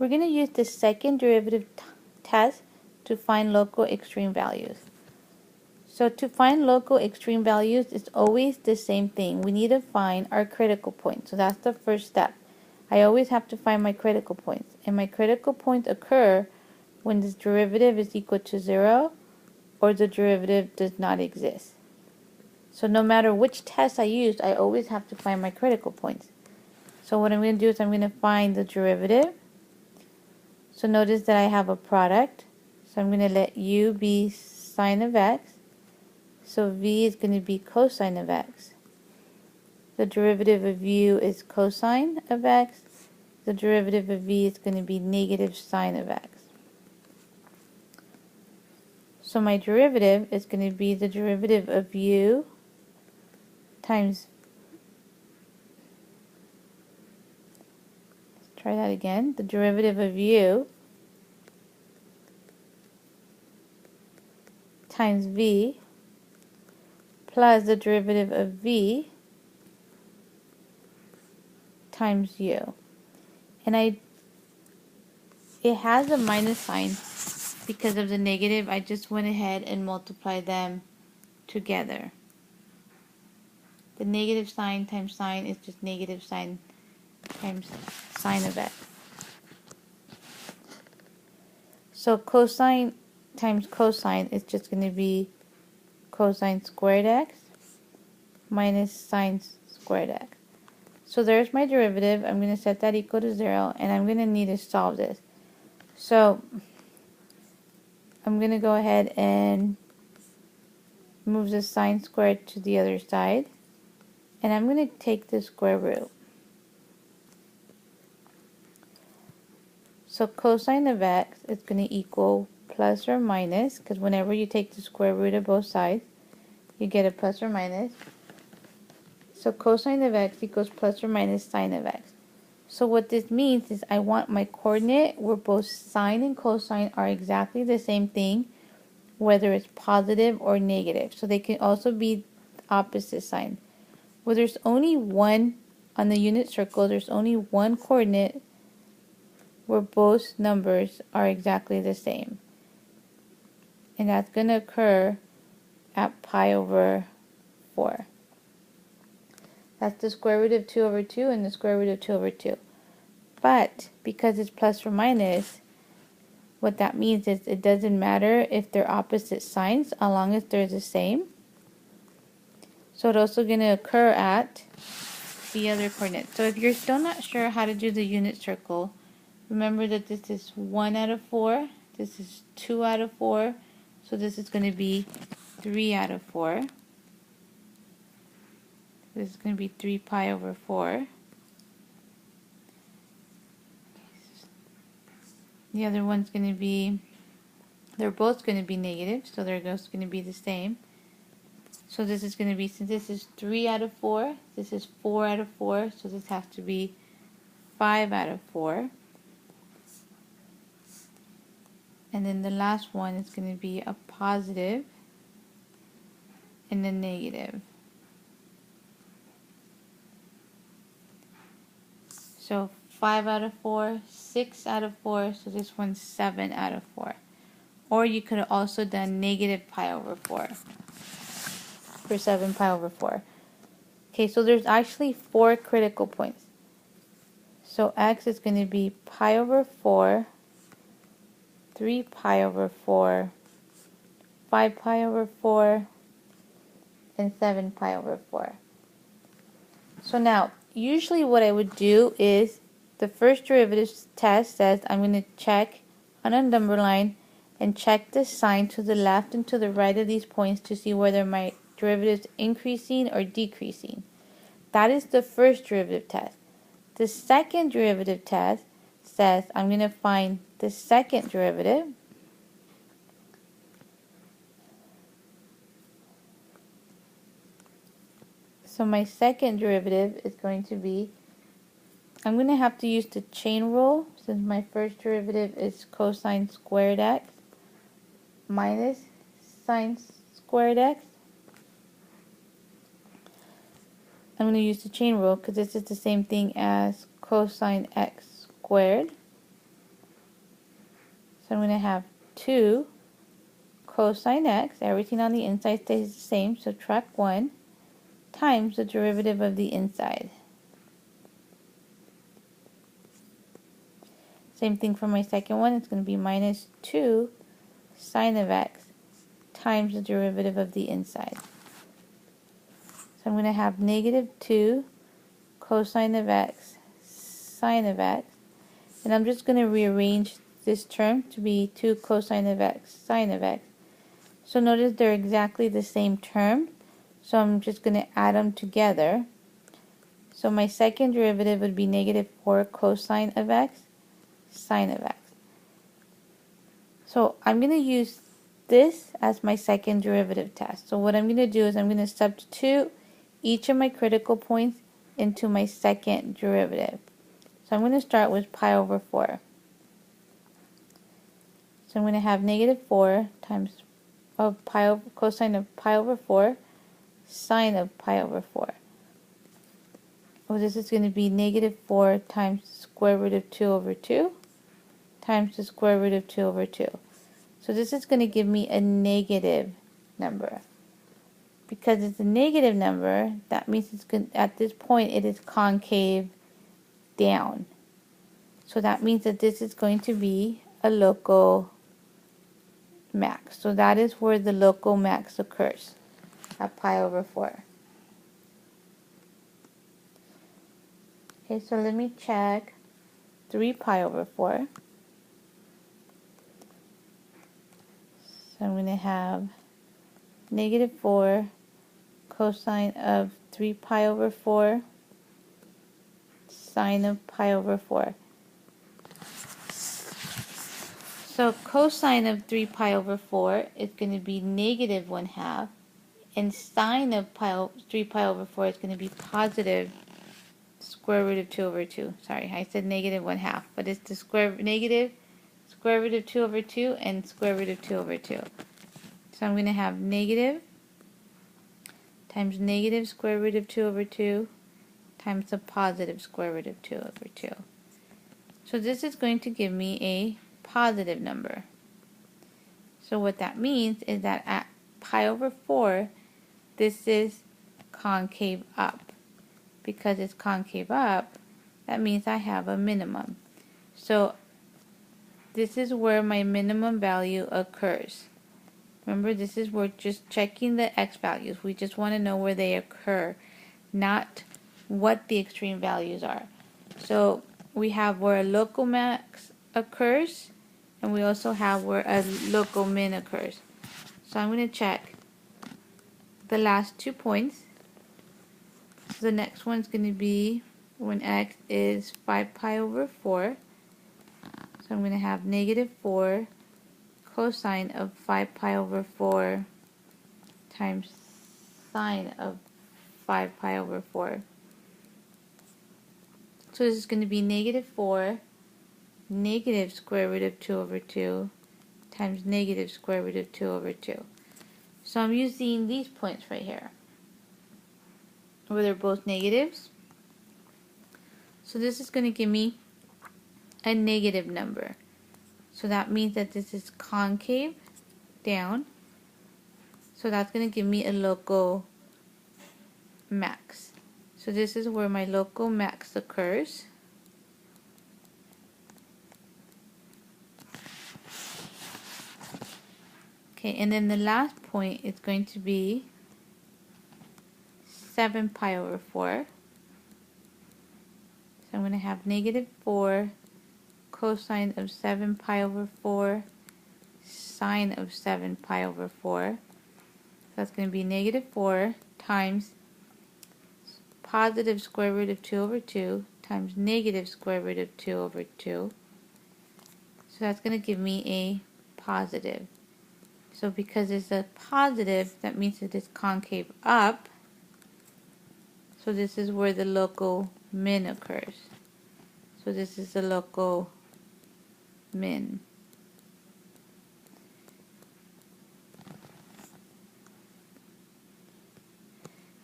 We're going to use the second derivative test to find local extreme values. So to find local extreme values, it's always the same thing. We need to find our critical point. So that's the first step. I always have to find my critical points. And my critical points occur when this derivative is equal to 0 or the derivative does not exist. So no matter which test I use, I always have to find my critical points. So what I'm going to do is I'm going to find the derivative. So notice that I have a product. So I'm going to let u be sine of x. So v is going to be cosine of x. The derivative of u is cosine of x. The derivative of v is going to be negative sine of x. So my derivative is going to be the derivative of u times, let's try that again, the derivative of u times v plus the derivative of v times u. And it has a minus sign because of the negative. I just went ahead and multiplied them together. The negative sign times sine is just negative sine times sine of x. So cosine times cosine is just going to be cosine squared x minus sine squared x. So there's my derivative. I'm going to set that equal to 0, and I'm going to need to solve this. So I'm going to go ahead and move the sine squared to the other side, and I'm going to take the square root. So cosine of x is going to equal plus or minus, because whenever you take the square root of both sides, you get a plus or minus. So cosine of x equals plus or minus sine of x. So what this means is I want my coordinate where both sine and cosine are exactly the same thing, whether it's positive or negative. So they can also be opposite sign. Well, there's only one on the unit circle, there's only one coordinate where both numbers are exactly the same. And that's going to occur at pi over 4. That's the square root of 2 over 2 and the square root of 2 over 2. But because it's plus or minus, what that means is it doesn't matter if they're opposite signs as long as they're the same. So it's also going to occur at the other coordinate. So if you're still not sure how to do the unit circle, remember that this is 1 out of 4, this is 2 out of 4, so this is going to be 3 out of 4. This is going to be 3 pi over 4. The other one's going to be, they're both going to be negative, so they're both going to be the same. So this is going to be, since this is 3 out of 4, this is 4 out of 4, so this has to be 5 out of 4. And then the last one is going to be a positive and a negative. So 5 out of 4, 6 out of 4, so this one's 7 out of 4. Or you could have also done negative pi over 4 for 7 pi over 4. Okay, so there's actually 4 critical points. So x is going to be pi over 4, 3 pi over 4, 5 pi over 4, and 7 pi over 4. So now, usually what I would do is the first derivative test says I'm going to check on a number line and check the sign to the left and to the right of these points to see whether my derivative is increasing or decreasing. That is the first derivative test. The second derivative test says I'm going to find the second derivative. So my second derivative is going to be, I'm going to have to use the chain rule since my first derivative is cosine squared x minus sine squared x. I'm going to use the chain rule because this is the same thing as cosine x squared. So I'm going to have 2 cosine x, everything on the inside stays the same, subtract 1, times the derivative of the inside. Same thing for my second one, it's going to be minus 2 sine of x times the derivative of the inside. So I'm going to have negative 2 cosine of x sine of x, and I'm just going to rearrange this term to be 2 cosine of x sine of x. So notice they're exactly the same term, so I'm just going to add them together. So my second derivative would be negative 4 cosine of x sine of x. So I'm going to use this as my second derivative test. So what I'm going to do is I'm going to substitute each of my critical points into my second derivative. So I'm going to start with pi over 4. So I'm going to have negative 4 times of pi over, cosine of pi over 4 sine of pi over 4. Well, this is going to be negative 4 times the square root of 2 over 2 times the square root of 2 over 2. So this is going to give me a negative number. Because it's a negative number, that means it's going, at this point it is concave down. So that means that this is going to be a local max. So that is where the local max occurs, at pi over 4. Okay, so let me check 3 pi over 4. So I'm going to have negative 4 cosine of 3 pi over 4 sine of pi over 4. So cosine of 3 pi over 4 is going to be negative 1/2, and sine of 3 pi over 4 is going to be positive square root of 2 over 2. Sorry, I said negative 1/2, but it's the negative square root of 2 over 2 and square root of 2 over 2. So I'm going to have negative times negative square root of 2 over 2 times the positive square root of 2 over 2. So this is going to give me a positive number. So what that means is that at pi over 4, this is concave up. Because it's concave up, that means I have a minimum. So this is where my minimum value occurs. Remember, this is we're just checking the x values. We just want to know where they occur, not what the extreme values are. So we have where a local max occurs, and we also have where a local min occurs. So I'm going to check the last 2 points. The next one's going to be when x is 5 pi over 4. So I'm going to have negative 4 cosine of 5 pi over 4 times sine of 5 pi over 4. So this is going to be negative 4 negative square root of 2 over 2 times negative square root of 2 over 2. So I'm using these points right here, where they're both negatives. So this is going to give me a negative number. So that means that this is concave down. So that's going to give me a local max. So this is where my local max occurs. Okay, and then the last point is going to be 7 pi over 4. So I'm going to have negative 4 cosine of 7 pi over 4 sine of 7 pi over 4. So that's going to be negative 4 times positive square root of 2 over 2 times negative square root of 2 over 2. So that's going to give me a positive. So because it's a positive, that means that it's concave up. So this is where the local min occurs. So this is the local min.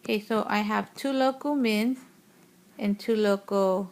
Okay, so I have 2 local mins and 2 local